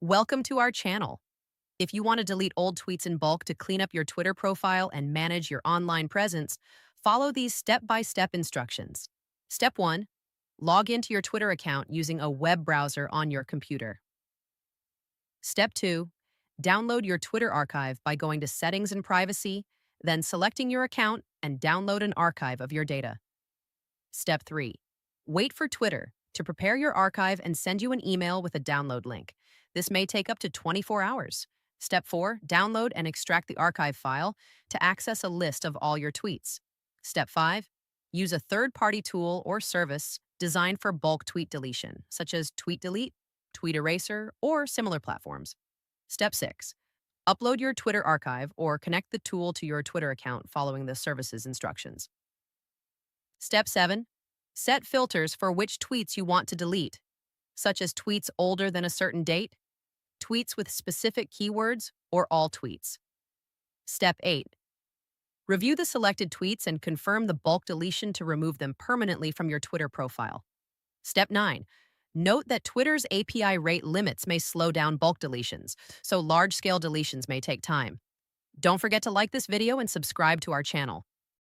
Welcome to our channel. If you want to delete old tweets in bulk to clean up your Twitter profile and manage your online presence, follow these step-by-step instructions. Step 1. Log into your Twitter account using a web browser on your computer. Step 2. Download your Twitter archive by going to Settings and Privacy, then selecting your account and download an archive of your data. Step 3. Wait for Twitter to prepare your archive and send you an email with a download link. This may take up to 24 hours. Step 4. Download and extract the archive file to access a list of all your tweets. Step 5. Use a third-party tool or service designed for bulk tweet deletion, such as Tweet Delete, Tweet Eraser, or similar platforms. Step 6. Upload your Twitter archive or connect the tool to your Twitter account following the service's instructions. Step 7. Set filters for which tweets you want to delete, such as tweets older than a certain date, tweets with specific keywords, or all tweets. Step 8. Review the selected tweets and confirm the bulk deletion to remove them permanently from your Twitter profile. Step 9. Note that Twitter's API rate limits may slow down bulk deletions, so large-scale deletions may take time. Don't forget to like this video and subscribe to our channel.